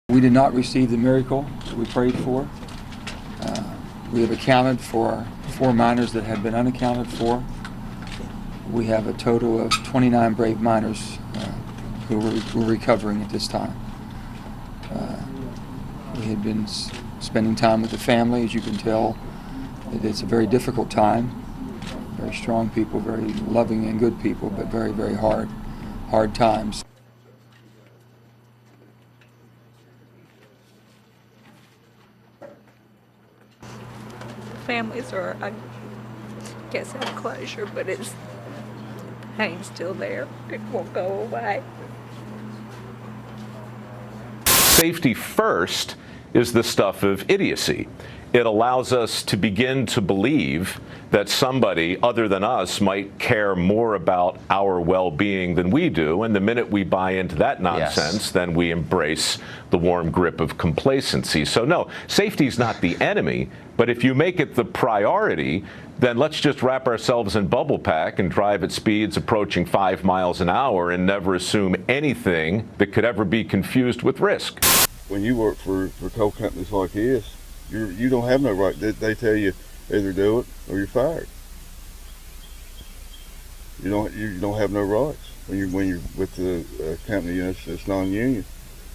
We did not receive the miracle that we prayed for. We have accounted for 4 miners that had been unaccounted for. We have a total of 29 brave miners who were recovering at this time. We had been spending time with the family. As you can tell, it's a very difficult time. Very strong people, very loving and good people, but very, very hard times. Families are, I guess, have closure, but pain's still there. It won't go away. Safety first is the stuff of idiocy. It allows us to begin to believe that somebody other than us might care more about our well-being than we do, and the minute we buy into that nonsense, then we embrace the warm grip of complacency. So no, safety is not the enemy, but if you make it the priority, then let's just wrap ourselves in bubble pack and drive at speeds approaching 5 miles an hour and never assume anything that could ever be confused with risk. When you work for coal companies like this, you don't have no right. They tell you either do it or you're fired. You don't have no rights when you're with the company that's non-union.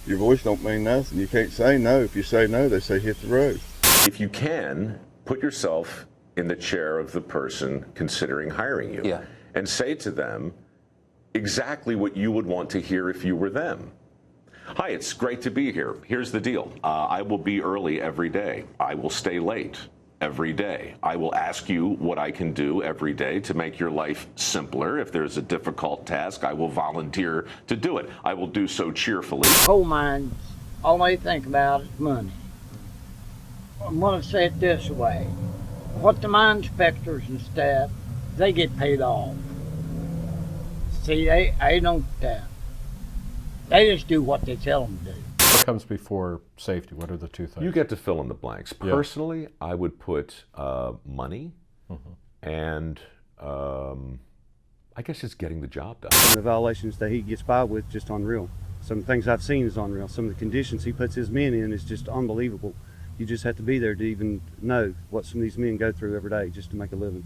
Your voice don't mean nothing. You can't say no. If you say no, they say hit the road. If you can, put yourself in the chair of the person considering hiring you and say to them exactly what you would want to hear if you were them. Hi, it's great to be here. Here's the deal. I will be early every day. I will stay late every day. I will ask you what I can do every day to make your life simpler. If there's a difficult task, I will volunteer to do it. I will do so cheerfully. Coal mines, all they think about is money. I'm going to say it this way. What the mine inspectors and staff, they get paid off. See, they don't, they just do what they tell them to do. What comes before safety? What are the two things? You get to fill in the blanks. Personally, I would put money and I guess just getting the job done. Some of the violations that he gets by with, just unreal. Some things I've seen is unreal. Some of the conditions he puts his men in is just unbelievable. You just have to be there to even know what some of these men go through every day just to make a living.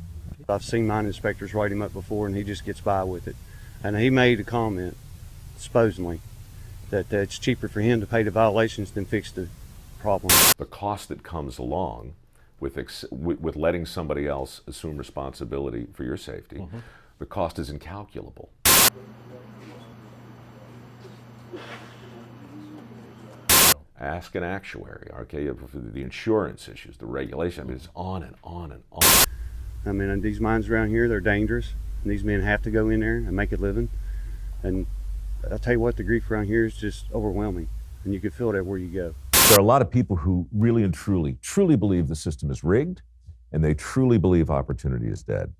I've seen mine inspectors write him up before and he just gets by with it. And he made a comment, supposedly, that it's cheaper for him to pay the violations than fix the problem. The cost that comes along with letting somebody else assume responsibility for your safety, the cost is incalculable. Ask an actuary, okay, for the insurance issues, the regulation. I mean, it's on and on and on. I mean, these mines around here, they're dangerous, and these men have to go in there and make a living. And I'll tell you what, the grief around here is just overwhelming, and you can feel it everywhere you go. There are a lot of people who really and truly believe the system is rigged, and they truly believe opportunity is dead.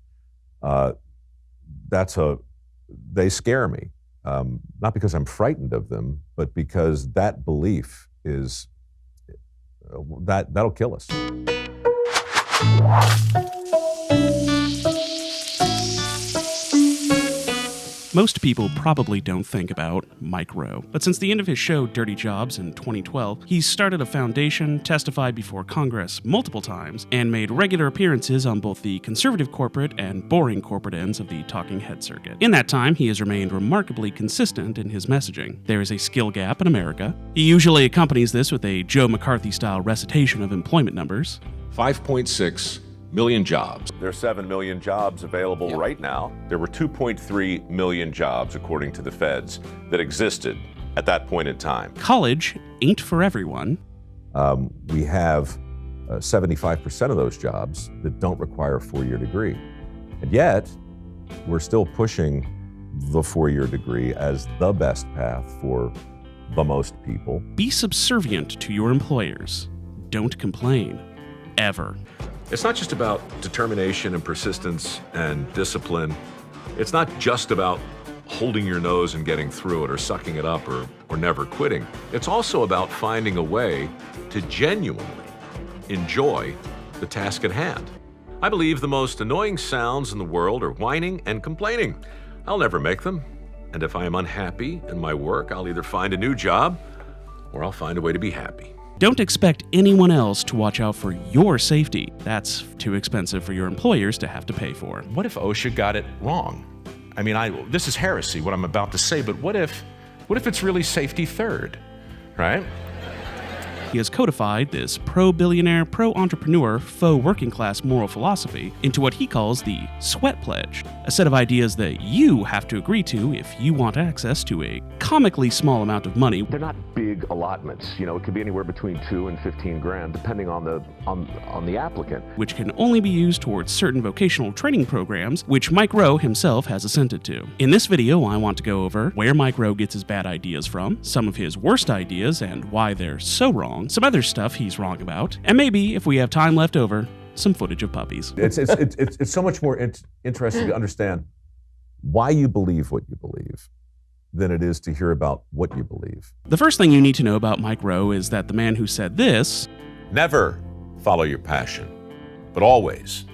They scare me, not because I'm frightened of them, but because that belief is, that'll kill us. Most people probably don't think about Mike Rowe, but since the end of his show Dirty Jobs in 2012, he's started a foundation, testified before Congress multiple times, and made regular appearances on both the conservative corporate and boring corporate ends of the talking head circuit. In that time, he has remained remarkably consistent in his messaging. There is a skill gap in America. He usually accompanies this with a Joe McCarthy-style recitation of employment numbers. 5.6 million jobs. There are 7 million jobs available right now. There were 2.3 million jobs, according to the feds, that existed at that point in time. College ain't for everyone. We have 75% of those jobs that don't require a 4-year degree. And yet, we're still pushing the 4-year degree as the best path for the most people. Be subservient to your employers. Don't complain. Ever. It's not just about determination and persistence and discipline. It's not just about holding your nose and getting through it or sucking it up or never quitting. It's also about finding a way to genuinely enjoy the task at hand. I believe the most annoying sounds in the world are whining and complaining. I'll never make them. And if I am unhappy in my work, I'll either find a new job or I'll find a way to be happy. Don't expect anyone else to watch out for your safety. That's too expensive for your employers to have to pay for. What if OSHA got it wrong? I mean, this is heresy, what I'm about to say, but what if it's really safety third, right? He has codified this pro-billionaire, pro-entrepreneur, faux working-class moral philosophy into what he calls the Sweat Pledge, a set of ideas that you have to agree to if you want access to a comically small amount of money. They're not big allotments. You know, it could be anywhere between $2 and $15,000, depending on the applicant. Which can only be used towards certain vocational training programs, which Mike Rowe himself has assented to. In this video, I want to go over where Mike Rowe gets his bad ideas from, some of his worst ideas and why they're so wrong, some other stuff he's wrong about, and maybe, if we have time left over, some footage of puppies. It's so much more interesting to understand why you believe what you believe than it is to hear about what you believe. The first thing you need to know about Mike Rowe is that the man who said this Never follow your passion, but always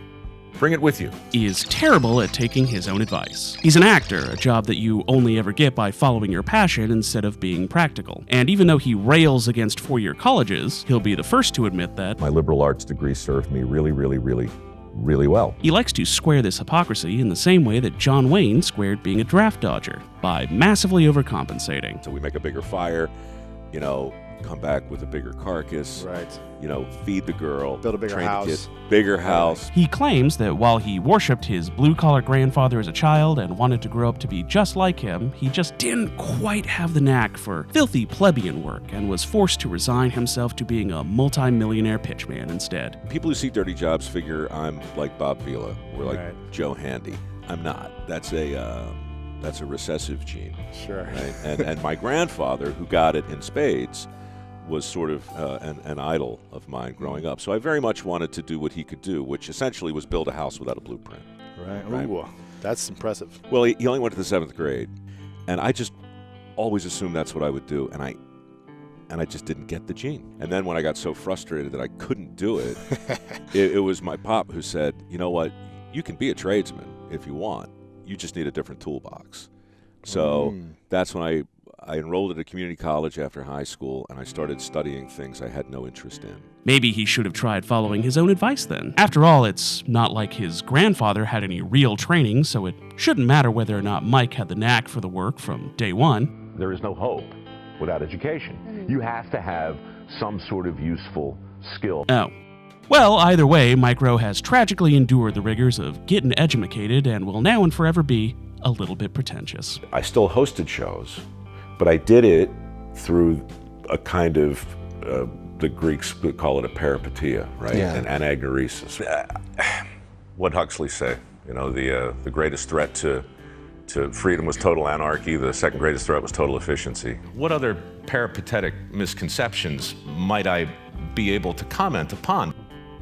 bring it with you. is terrible at taking his own advice. He's an actor, a job that you only ever get by following your passion instead of being practical. And even though he rails against four-year colleges, he'll be the first to admit that My liberal arts degree served me really, really, really, really well. he likes to square this hypocrisy in the same way that John Wayne squared being a draft dodger, by massively overcompensating. So we make a bigger fire, come back with a bigger carcass, Right. Feed the girl, Build a bigger train the house. kids, bigger house. He claims that while he worshipped his blue-collar grandfather as a child and wanted to grow up to be just like him, he just didn't quite have the knack for filthy plebeian work and was forced to resign himself to being a multi-millionaire pitchman instead. People who see dirty jobs figure I'm like Bob Vila or like Right. Joe Handy. I'm not. That's a recessive gene, Sure. right? And my grandfather, who got it in spades, was sort of an idol of mine growing up. So I very much wanted to do what he could do, which essentially was build a house without a blueprint. Right. Right. Ooh, that's impressive. Well, he only went to the 7th grade, and I just always assumed that's what I would do, and I just didn't get the gene. And then when I got so frustrated that I couldn't do it, it was my pop who said, you know what, you can be a tradesman if you want. You just need a different toolbox. So that's when I enrolled at a community college after high school, and I started studying things I had no interest in. Maybe he should have tried following his own advice then. After all, it's not like his grandfather had any real training, so it shouldn't matter whether or not Mike had the knack for the work from day one. There is no hope without education. You have to have some sort of useful skill. Oh. Well, either way, Mike Rowe has tragically endured the rigors of getting edumacated and will now and forever be a little bit pretentious. I still hosted shows, but I did it through a kind of, the Greeks would call it a peripeteia, right? Yeah. An anagnoresis. What'd Huxley say? The greatest threat to freedom was total anarchy. The second greatest threat was total efficiency. What other peripatetic misconceptions might I be able to comment upon?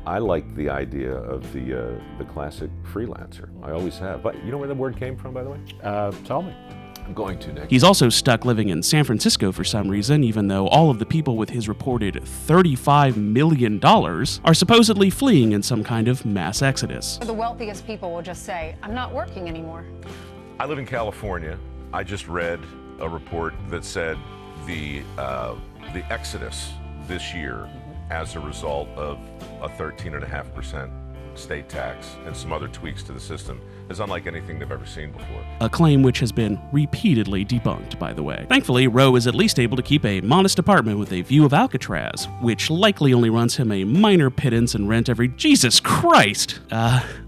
I like the idea of the classic freelancer. I always have. But you know where the word came from, by the way? Tell me. I'm going to, Nick. He's also stuck living in San Francisco for some reason, even though all of the people with his reported $35 million are supposedly fleeing in some kind of mass exodus. The wealthiest people will just say, I'm not working anymore. I live in California. I just read a report that said the exodus this year as a result of a 13.5% state tax and some other tweaks to the system is unlike anything they've ever seen before. A claim which has been repeatedly debunked, by the way. Thankfully, Rowe is at least able to keep a modest apartment with a view of Alcatraz, which likely only runs him a minor pittance in rent every— Jesus Christ!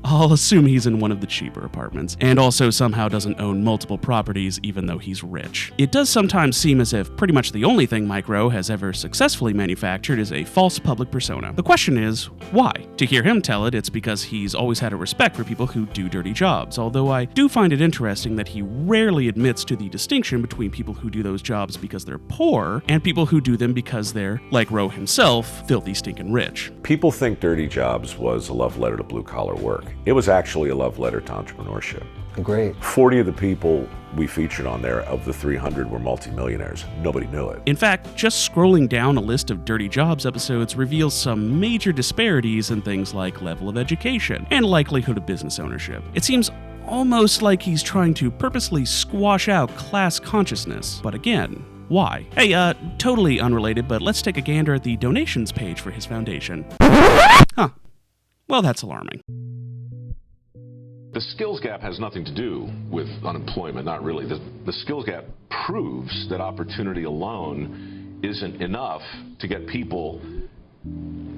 I'll assume he's in one of the cheaper apartments, and also somehow doesn't own multiple properties even though he's rich. It does sometimes seem as if pretty much the only thing Mike Rowe has ever successfully manufactured is a false public persona. The question is, why? To hear him tell it, it's because he's always had a respect for people who do dirty jobs, although I do find it interesting that he rarely admits to the distinction between people who do those jobs because they're poor and people who do them because they're, like Rowe himself, filthy stinking rich. People think Dirty Jobs was a love letter to blue-collar work. It was actually a love letter to entrepreneurship. Great. 40 of the people we featured on there, of the 300, were multimillionaires. Nobody knew it. In fact, just scrolling down a list of Dirty Jobs episodes reveals some major disparities in things like level of education and likelihood of business ownership. It seems almost like he's trying to purposely squash out class consciousness. But again, Why? Hey, totally unrelated, but let's take a gander at the donations page for his foundation. Huh. Well, that's alarming. The skills gap has nothing to do with unemployment, not really. The skills gap proves that opportunity alone isn't enough to get people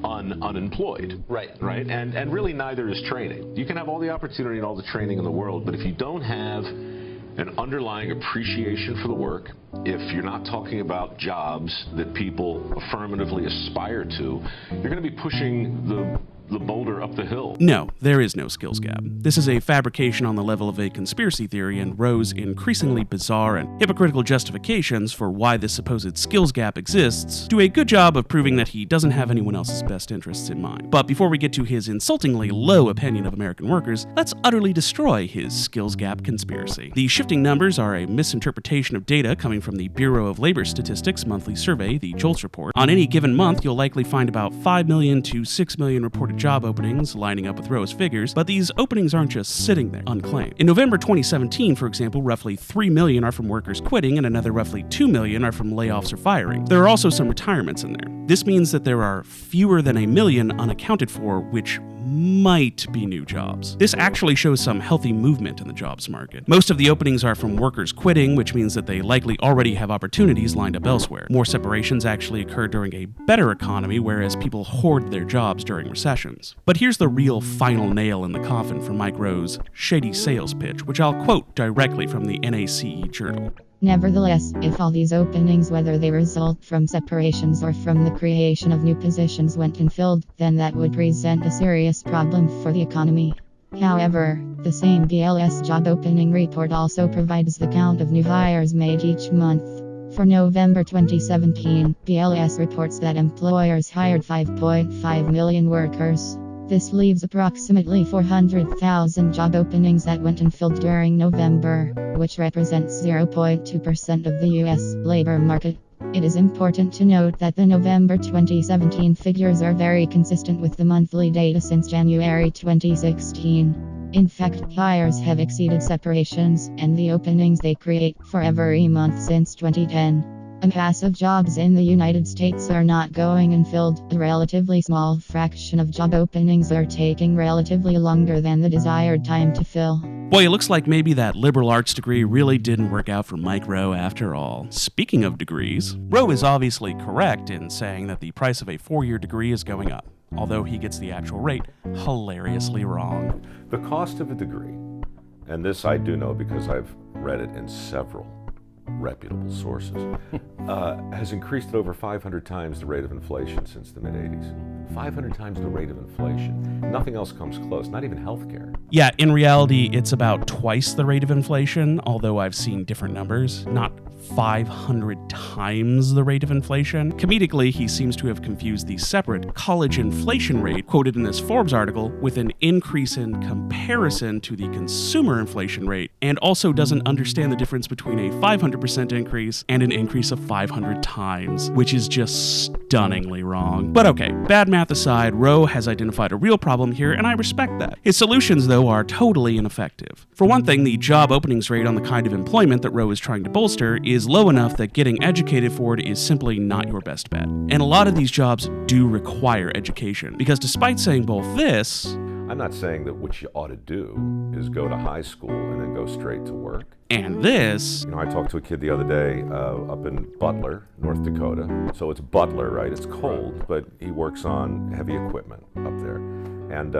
unemployed. Right. And really neither is training. You can have all the opportunity and all the training in the world, but if you don't have an underlying appreciation for the work, if you're not talking about jobs that people affirmatively aspire to, you're going to be pushing the boulder up the hill. No, there is no skills gap. This is a fabrication on the level of a conspiracy theory and Rowe's increasingly bizarre and hypocritical justifications for why this supposed skills gap exists do a good job of proving that he doesn't have anyone else's best interests in mind. But before we get to his insultingly low opinion of American workers, let's utterly destroy his skills gap conspiracy. The shifting numbers are a misinterpretation of data coming from the Bureau of Labor Statistics monthly survey, the JOLTS report. On any given month, you'll likely find about 5 million to 6 million reported job openings lining up with Rowe's figures, but these openings aren't just sitting there, unclaimed. In November 2017, for example, roughly 3 million are from workers quitting and another roughly 2 million are from layoffs or firing. There are also some retirements in there. This means that there are fewer than 1 million unaccounted for, which might be new jobs. This actually shows some healthy movement in the jobs market. Most of the openings are from workers quitting, which means that they likely already have opportunities lined up elsewhere. More separations actually occur during a better economy, whereas people hoard their jobs during recessions. But here's the real final nail in the coffin for Mike Rowe's shady sales pitch, which I'll quote directly from the NACE Journal. Nevertheless, if all these openings, whether they result from separations or from the creation of new positions, went unfilled, then that would present a serious problem for the economy. However, the same BLS job opening report also provides the count of new hires made each month. For November 2017, BLS reports that employers hired 5.5 million workers. This leaves approximately 400,000 job openings that went unfilled during November, which represents 0.2% of the U.S. labor market. It is important to note that the November 2017 figures are very consistent with the monthly data since January 2016. In fact, hires have exceeded separations and the openings they create for every month since 2010. A mass of jobs in the United States are not going unfilled. A relatively small fraction of job openings are taking relatively longer than the desired time to fill. Boy, it looks like maybe that liberal arts degree really didn't work out for Mike Rowe after all. Speaking of degrees, Rowe is obviously correct in saying that the price of a 4-year degree is going up, although he gets the actual rate hilariously wrong. The cost of a degree, and this I do know because I've read it in several reputable sources, has increased at over 500 times the rate of inflation since the mid-'80s. 500 times the rate of inflation. Nothing else comes close, not even healthcare. Yeah, in reality, it's about twice the rate of inflation, although I've seen different numbers. Not 500 times the rate of inflation. Comedically, he seems to have confused the separate college inflation rate quoted in this Forbes article with an increase in comparison to the consumer inflation rate, and also doesn't understand the difference between a 500% increase and an increase of 500 times, which is just stunningly wrong. But okay, bad math aside, Rowe has identified a real problem here, and I respect that. His solutions, though, are totally ineffective. For one thing, the job openings rate on the kind of employment that Rowe is trying to bolster is low enough that getting educated for it is simply not your best bet. And a lot of these jobs do require education, because despite saying both this, I'm not saying that what you ought to do is go to high school and then go straight to work. And this... You know, I talked to a kid the other day up in Butler, North Dakota. So it's Butler, right? It's cold, but he works on heavy equipment up there. And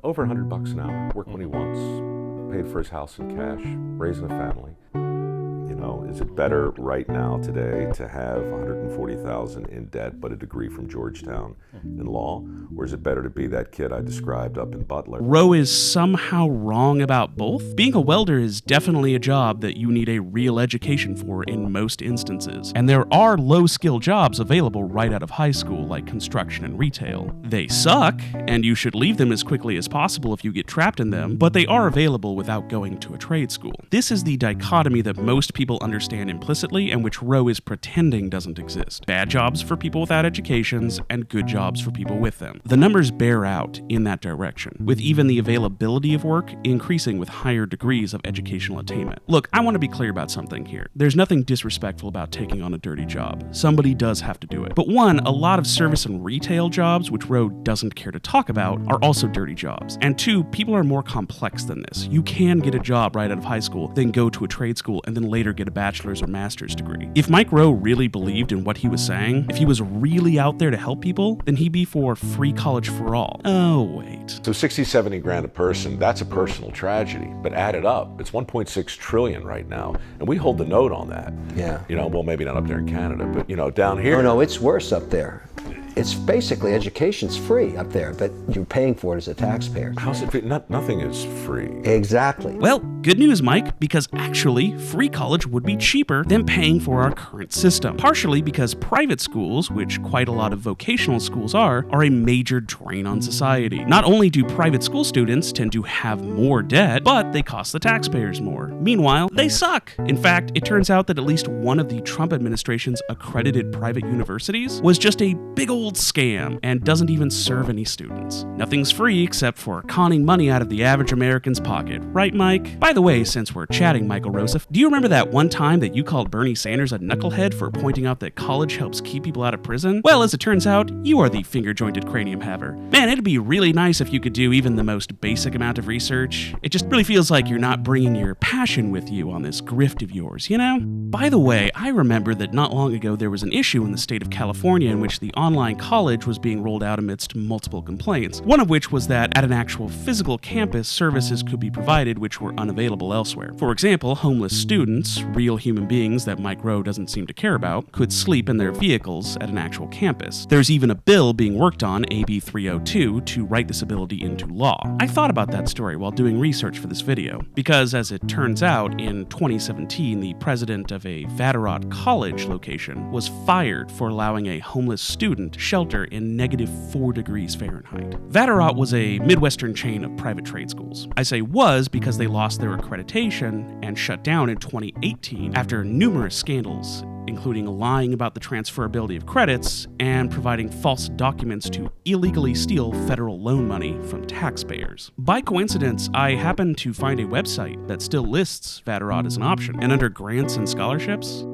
over $100 an hour, work when he wants, paid for his house in cash, raising a family. You know, is it better right now today to have $140,000 in debt but a degree from Georgetown in law, or is it better to be that kid I described up in Butler? Rowe is somehow wrong about both. Being a welder is definitely a job that you need a real education for in most instances, and there are low-skill jobs available right out of high school, like construction and retail. They suck, and you should leave them as quickly as possible if you get trapped in them, but they are available without going to a trade school. This is the dichotomy that most people people understand implicitly and which Roe is pretending doesn't exist. Bad jobs for people without educations and good jobs for people with them. The numbers bear out in that direction, with even the availability of work increasing with higher degrees of educational attainment. Look, I want to be clear about something here. There's nothing disrespectful about taking on a dirty job. Somebody does have to do it. But one, a lot of service and retail jobs, which Roe doesn't care to talk about, are also dirty jobs. And two, people are more complex than this. You can get a job right out of high school, then go to a trade school, and then later get a bachelor's or master's degree. If Mike Rowe really believed in what he was saying, if he was really out there to help people, then he'd be for free college for all. Oh, wait. So 60, 70 grand a person, that's a personal tragedy. But add it up, it's 1.6 trillion right now. And we hold the note on that. Yeah. You know, well, maybe not up there in Canada, but, you know, down here. No, it's worse up there. It's basically education's free up there, but you're paying for it as a taxpayer. How's it free? Nothing is free. Exactly. Well, good news, Mike, because actually, free college would be cheaper than paying for our current system. Partially because private schools, which quite a lot of vocational schools are a major drain on society. Not only do private school students tend to have more debt, but they cost the taxpayers more. Meanwhile, they suck. In fact, it turns out that at least one of the Trump administration's accredited private universities was just a big old scam and doesn't even serve any students. Nothing's free except for conning money out of the average American's pocket, right, Mike? By the way, since we're chatting, Michael Rosef, do you remember that one time that you called Bernie Sanders a knucklehead for pointing out that college helps keep people out of prison? Well, as it turns out, you are the finger-jointed cranium haver. Man, it'd be really nice if you could do even the most basic amount of research. It just really feels like you're not bringing your passion with you on this grift of yours, you know? By the way, I remember that not long ago there was an issue in the state of California in which the online college was being rolled out amidst multiple complaints, one of which was that at an actual physical campus, services could be provided which were unavailable elsewhere. For example, homeless students, real human beings that Mike Rowe doesn't seem to care about, could sleep in their vehicles at an actual campus. There's even a bill being worked on, AB 302, to write this ability into law. I thought about that story while doing research for this video, because as it turns out, in 2017, the president of a Vatterott College location was fired for allowing a homeless student shelter in -4 degrees Fahrenheit. Vatterott was a Midwestern chain of private trade schools. I say was because they lost their accreditation and shut down in 2018 after numerous scandals, including lying about the transferability of credits and providing false documents to illegally steal federal loan money from taxpayers. By coincidence, I happened to find a website that still lists Vatterott as an option, and under grants and scholarships,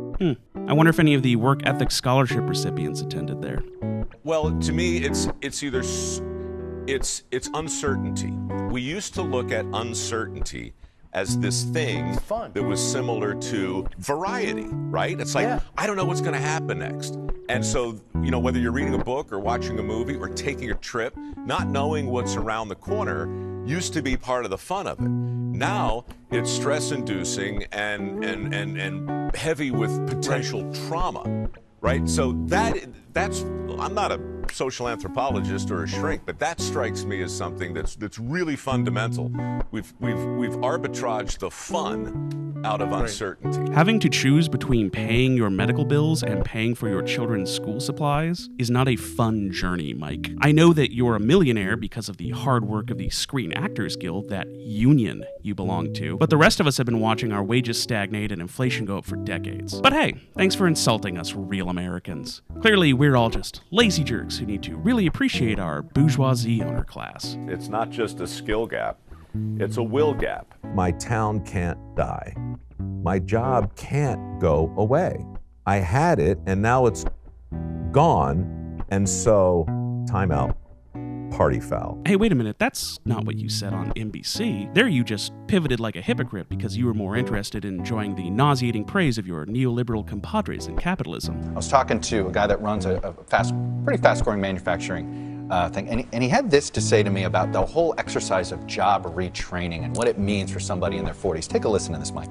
I wonder if any of the work ethics scholarship recipients attended there. Well, to me, it's either it's uncertainty. We used to look at uncertainty as this thing that was similar to variety, right? It's like, I don't know what's going to happen next. And so, you know, whether you're reading a book or watching a movie or taking a trip, not knowing what's around the corner used to be part of the fun of it. Now it's stress-inducing and heavy with potential trauma, right? So that's I'm not a social anthropologist or a shrink, but that strikes me as something that's really fundamental. We've arbitraged the fun out of uncertainty. Having to choose between paying your medical bills and paying for your children's school supplies is not a fun journey, Mike. I know that you're a millionaire because of the hard work of the Screen Actors Guild, that union you belong to, but the rest of us have been watching our wages stagnate and inflation go up for decades. But hey, thanks for insulting us real Americans. Clearly, we're all just lazy jerks who need to really appreciate our bourgeoisie owner class. It's not just a skill gap, it's a will gap. My town can't die. My job can't go away. I had it and now it's gone, and so time out. Party foul. Hey, wait a minute, that's not what you said on NBC. There you just pivoted like a hypocrite because you were more interested in enjoying the nauseating praise of your neoliberal compadres in capitalism. I was talking to a guy that runs a pretty fast-growing manufacturing thing, and he had this to say to me about the whole exercise of job retraining and what it means for somebody in their 40s. Take a listen to this, Mike.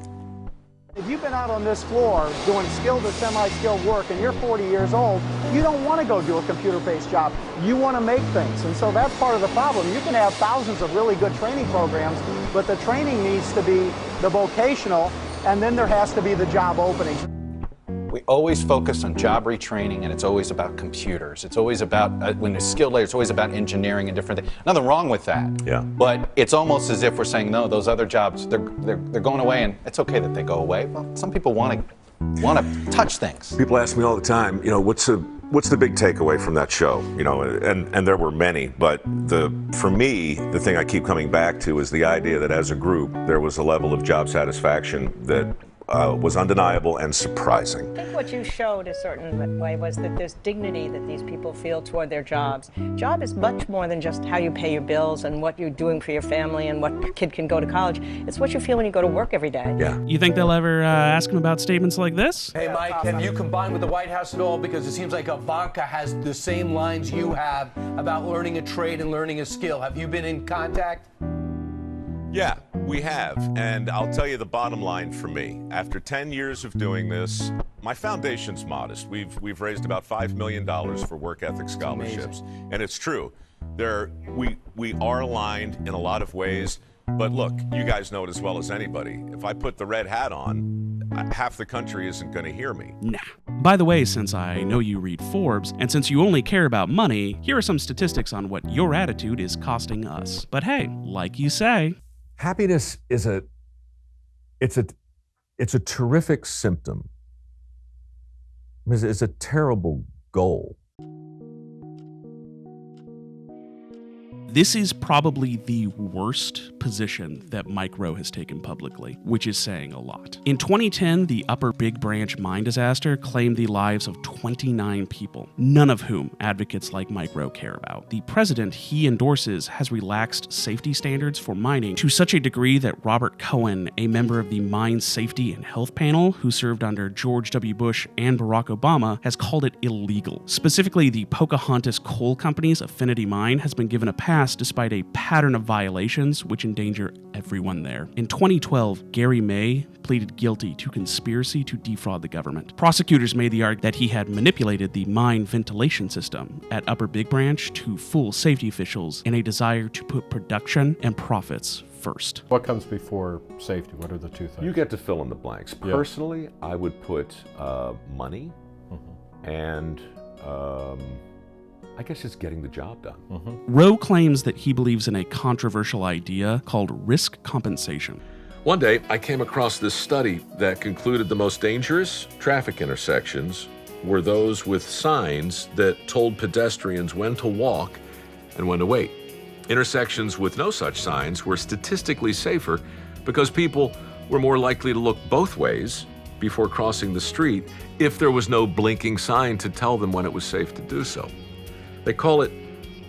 If you've been out on this floor doing skilled or semi-skilled work and you're 40 years old, you don't want to go do a computer-based job. You want to make things, and so that's part of the problem. You can have thousands of really good training programs, but the training needs to be the vocational, and then there has to be the job openings. We always focus on job retraining, and it's always about computers. It's always about, when it's skilled labor, it's always about engineering and different things. Nothing wrong with that. Yeah. But it's almost as if we're saying, no, those other jobs, they're going away, and it's okay that they go away. Well, some people want to touch things. People ask me all the time, what's the big takeaway from that show? And there were many, but for me, the thing I keep coming back to is the idea that as a group, there was a level of job satisfaction that was undeniable and surprising. I think what you showed a certain way was that there's dignity that these people feel toward their jobs. Job is much more than just how you pay your bills and what you're doing for your family and what kid can go to college. It's what you feel when you go to work every day. Yeah. You think they'll ever ask him about statements like this? Hey, Mike, have you combined with the White House at all? Because it seems like Ivanka has the same lines you have about learning a trade and learning a skill. Have you been in contact? Yeah, we have. And I'll tell you the bottom line for me. After 10 years of doing this, my foundation's modest. We've raised about $5 million for work ethic scholarships. And it's true. We are aligned in a lot of ways. But look, you guys know it as well as anybody. If I put the red hat on, half the country isn't going to hear me. Nah. By the way, since I know you read Forbes, and since you only care about money, here are some statistics on what your attitude is costing us. But hey, like you say, happiness is a terrific symptom. It's a terrible goal. this is probably the worst position that Mike Rowe has taken publicly, which is saying a lot. In 2010, the Upper Big Branch mine disaster claimed the lives of 29 people, none of whom advocates like Mike Rowe care about. The president he endorses has relaxed safety standards for mining to such a degree that Robert Cohen, a member of the Mine Safety and Health Panel who served under George W. Bush and Barack Obama, has called it illegal. Specifically, the Pocahontas Coal Company's Affinity Mine has been given a pass despite a pattern of violations which endanger everyone there. In 2012, Gary May pleaded guilty to conspiracy to defraud the government. Prosecutors made the argument that he had manipulated the mine ventilation system at Upper Big Branch to fool safety officials in a desire to put production and profits first. What comes before safety? What are the two things? You get to fill in the blanks. Yeah. Personally, I would put money and I guess just getting the job done. Rowe claims that he believes in a controversial idea called risk compensation. One day, I came across this study that concluded the most dangerous traffic intersections were those with signs that told pedestrians when to walk and when to wait. Intersections with no such signs were statistically safer because people were more likely to look both ways before crossing the street if there was no blinking sign to tell them when it was safe to do so. They call it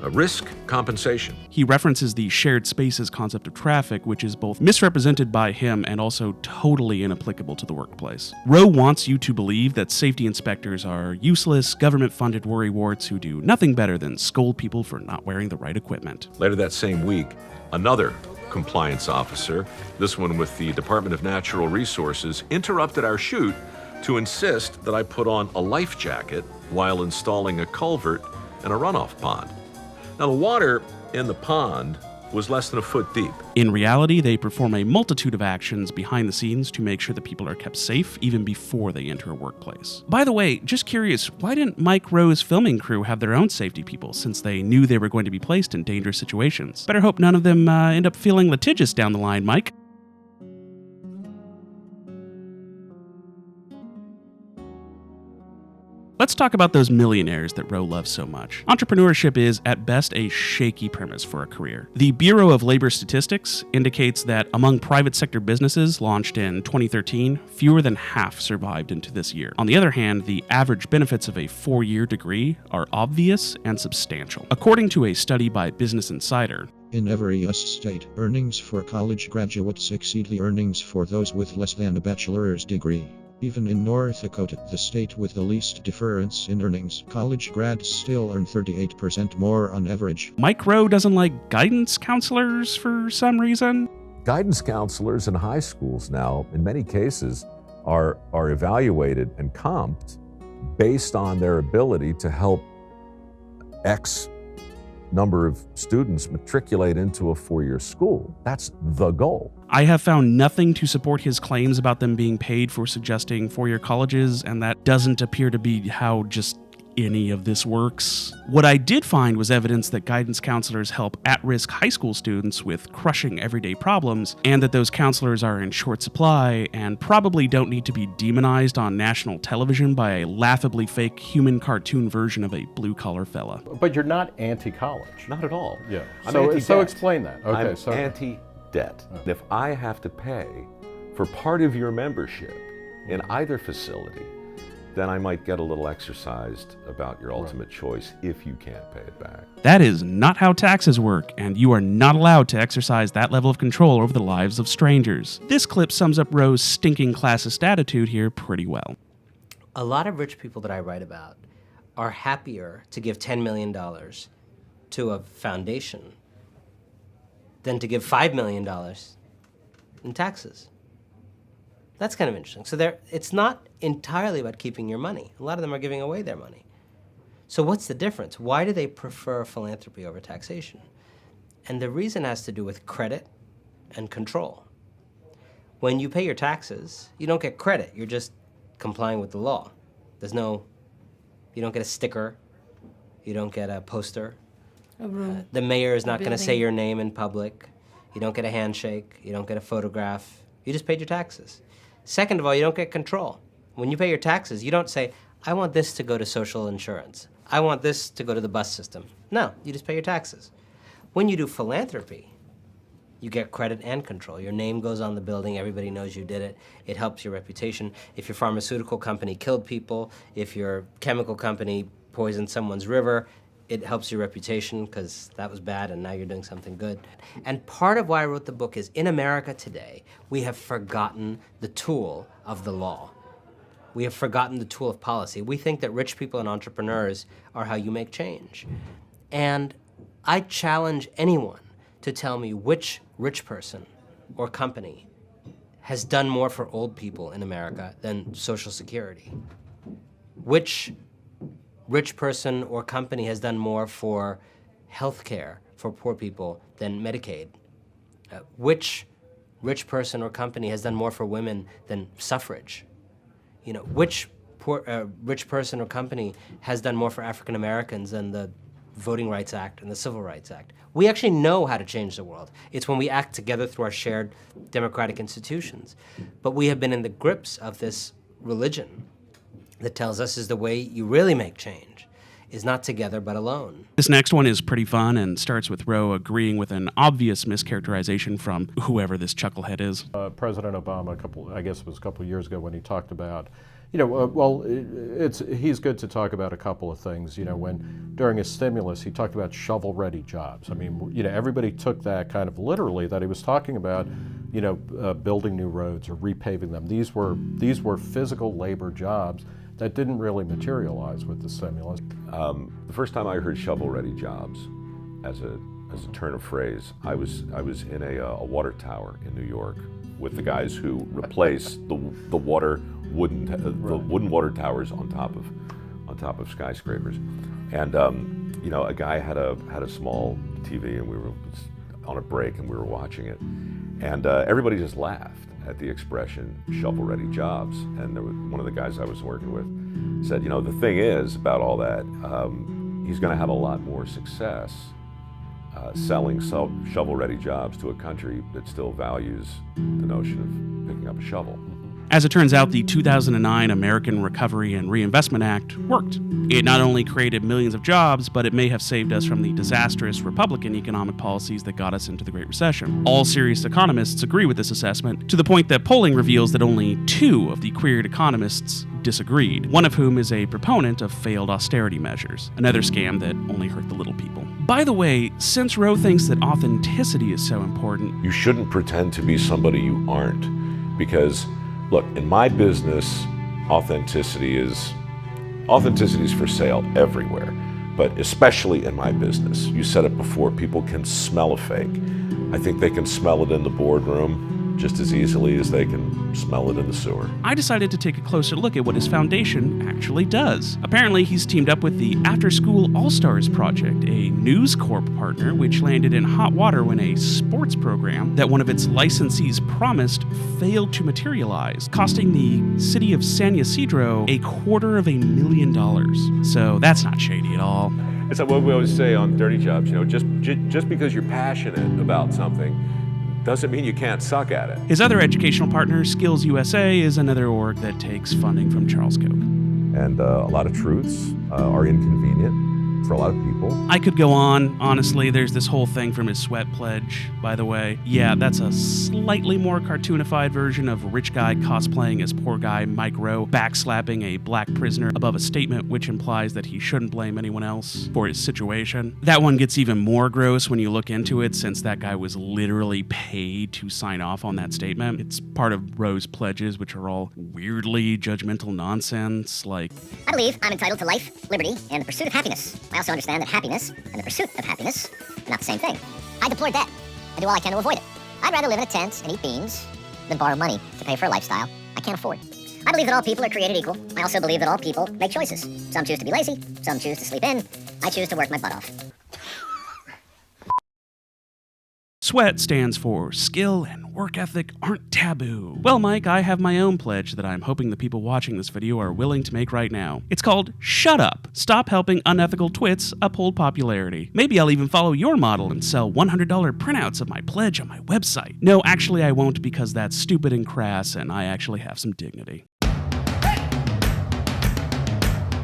a risk compensation. He references the shared spaces concept of traffic, which is both misrepresented by him and also totally inapplicable to the workplace. Rowe wants you to believe that safety inspectors are useless, government-funded worrywarts who do nothing better than scold people for not wearing the right equipment. Later that same week, another compliance officer, this one with the Department of Natural Resources, interrupted our shoot to insist that I put on a life jacket while installing a culvert and a runoff pond. Now, the water in the pond was less than a foot deep. In reality, they perform a multitude of actions behind the scenes to make sure that people are kept safe even before they enter a workplace. By the way, just curious, why didn't Mike Rowe's filming crew have their own safety people since they knew they were going to be placed in dangerous situations? Better hope none of them end up feeling litigious down the line, Mike. Let's talk about those millionaires that Rowe loves so much. Entrepreneurship is, at best, a shaky premise for a career. The Bureau of Labor Statistics indicates that among private sector businesses launched in 2013, fewer than half survived into this year. On the other hand, the average benefits of a 4-year degree are obvious and substantial. According to a study by Business Insider, in every U.S. state, earnings for college graduates exceed the earnings for those with less than a bachelor's degree. Even in North Dakota, the state with the least difference in earnings, college grads still earn 38% more on average. Mike Rowe doesn't like guidance counselors for some reason. Guidance counselors in high schools now, in many cases, are evaluated and comped based on their ability to help X number of students matriculate into a 4-year school. That's the goal. I have found nothing to support his claims about them being paid for suggesting four-year colleges, and that doesn't appear to be how just any of this works. What I did find was evidence that guidance counselors help at-risk high school students with crushing everyday problems, and that those counselors are in short supply and probably don't need to be demonized on national television by a laughably fake human cartoon version of a blue-collar fella. But you're not anti-college. Not at all. Yeah. I'm So anti-debt. explain that. Okay. I'm so anti-debt. If I have to pay for part of your membership in either facility, then I might get a little exercised about your ultimate choice if you can't pay it back. That is not how taxes work, and you are not allowed to exercise that level of control over the lives of strangers. This clip sums up Roe's stinking classist attitude here pretty well. A lot of rich people that I write about are happier to give $10 million to a foundation than to give $5 million in taxes. That's kind of interesting. So it's not entirely about keeping your money. A lot of them are giving away their money. So what's the difference? Why do they prefer philanthropy over taxation? And the reason has to do with credit and control. When you pay your taxes, you don't get credit. You're just complying with the law. You don't get a sticker. You don't get a poster. The mayor is not going to say your name in public. You don't get a handshake. You don't get a photograph. You just paid your taxes. Second of all, you don't get control. When you pay your taxes, you don't say, I want this to go to social insurance. I want this to go to the bus system. No, you just pay your taxes. When you do philanthropy, you get credit and control. Your name goes on the building, everybody knows you did it. It helps your reputation. If your pharmaceutical company killed people, if your chemical company poisoned someone's river, it helps your reputation because that was bad and now you're doing something good. And part of why I wrote the book is in America today, we have forgotten the tool of the law. We have forgotten the tool of policy. We think that rich people and entrepreneurs are how you make change. And I challenge anyone to tell me which rich person or company has done more for old people in America than Social Security. Which rich person or company has done more for health care for poor people than Medicaid? Which rich person or company has done more for women than suffrage? Which rich person or company has done more for African Americans than the Voting Rights Act and the Civil Rights Act? We actually know how to change the world. It's when we act together through our shared democratic institutions. But we have been in the grips of this religion that tells us is the way you really make change, is not together but alone. This next one is pretty fun and starts with Roe agreeing with an obvious mischaracterization from whoever this chucklehead is. President Obama, I guess it was a couple of years ago when he talked about, he's good to talk about a couple of things. When during his stimulus, he talked about shovel-ready jobs. I mean, everybody took that kind of literally, that he was talking about, building new roads or repaving them. These were physical labor jobs that didn't really materialize with the stimulus. The first time I heard shovel-ready jobs as a turn of phrase, I was in a water tower in New York with the guys who replaced the wooden water towers on top of skyscrapers, and a guy had a small TV and we were on a break and we were watching it, and everybody just laughed at the expression shovel-ready jobs. And there was one of the guys I was working with said, the thing is about all that, he's going to have a lot more success selling shovel-ready jobs to a country that still values the notion of picking up a shovel. As it turns out, the 2009 American Recovery and Reinvestment Act worked. It not only created millions of jobs, but it may have saved us from the disastrous Republican economic policies that got us into the Great Recession. All serious economists agree with this assessment, to the point that polling reveals that only 2 of the queried economists disagreed, one of whom is a proponent of failed austerity measures, another scam that only hurt the little people. By the way, since Roe thinks that authenticity is so important, you shouldn't pretend to be somebody you aren't, because look, in my business, authenticity is for sale everywhere, but especially in my business. You said it before, people can smell a fake. I think they can smell it in the boardroom. just as easily as they can smell it in the sewer. I decided to take a closer look at what his foundation actually does. Apparently, he's teamed up with the After School All-Stars Project, a News Corp partner which landed in hot water when a sports program that one of its licensees promised failed to materialize, costing the city of San Ysidro $250,000. So that's not shady at all. It's like what we always say on Dirty Jobs, just because you're passionate about something doesn't mean you can't suck at it. His other educational partner, Skills USA, is another org that takes funding from Charles Koch. And a lot of truths are inconvenient for a lot of people. I could go on. Honestly, there's this whole thing from his sweat pledge, by the way. Yeah, that's a slightly more cartoonified version of a rich guy cosplaying as poor guy Mike Rowe backslapping a black prisoner above a statement which implies that he shouldn't blame anyone else for his situation. That one gets even more gross when you look into it, since that guy was literally paid to sign off on that statement. It's part of Rowe's pledges, which are all weirdly judgmental nonsense, like, I believe I'm entitled to life, liberty, and the pursuit of happiness. I also understand that happiness and the pursuit of happiness are not the same thing. I deplore debt and do all I can to avoid it. I'd rather live in a tent and eat beans than borrow money to pay for a lifestyle I can't afford. I believe that all people are created equal. I also believe that all people make choices. Some choose to be lazy, some choose to sleep in. I choose to work my butt off. SWEAT stands for Skill and Work Ethic Aren't Taboo. Well, Mike, I have my own pledge that I'm hoping the people watching this video are willing to make right now. It's called Shut Up! Stop helping unethical twits uphold popularity. Maybe I'll even follow your model and sell $100 printouts of my pledge on my website. No, actually I won't, because that's stupid and crass and I actually have some dignity.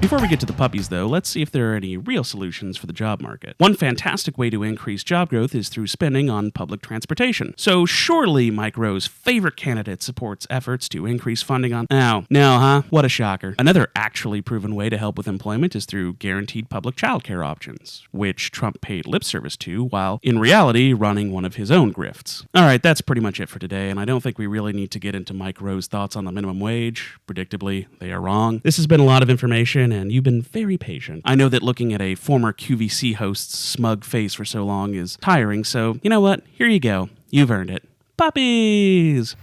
Before we get to the puppies, though, let's see if there are any real solutions for the job market. One fantastic way to increase job growth is through spending on public transportation. So surely Mike Rowe's favorite candidate supports efforts to increase funding on... Oh, no, huh? What a shocker. Another actually proven way to help with employment is through guaranteed public childcare options, which Trump paid lip service to while, in reality, running one of his own grifts. Alright, that's pretty much it for today, and I don't think we really need to get into Mike Rowe's thoughts on the minimum wage. Predictably, they are wrong. This has been a lot of information, and you've been very patient. I know that looking at a former QVC host's smug face for so long is tiring, so you know what? Here you go. You've earned it. Puppies!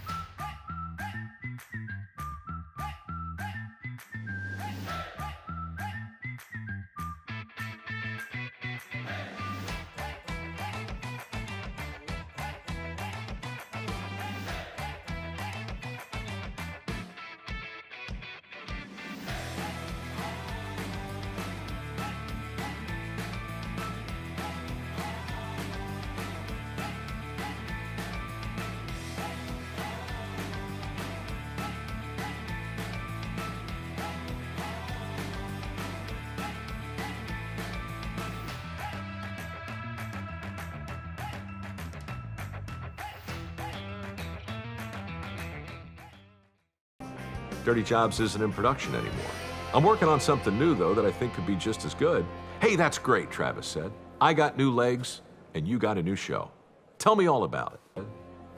Dirty Jobs isn't in production anymore. I'm working on something new, though, that I think could be just as good. Hey, that's great, Travis said. I got new legs, and you got a new show. Tell me all about it.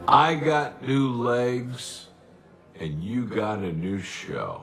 I got new legs, and you got a new show.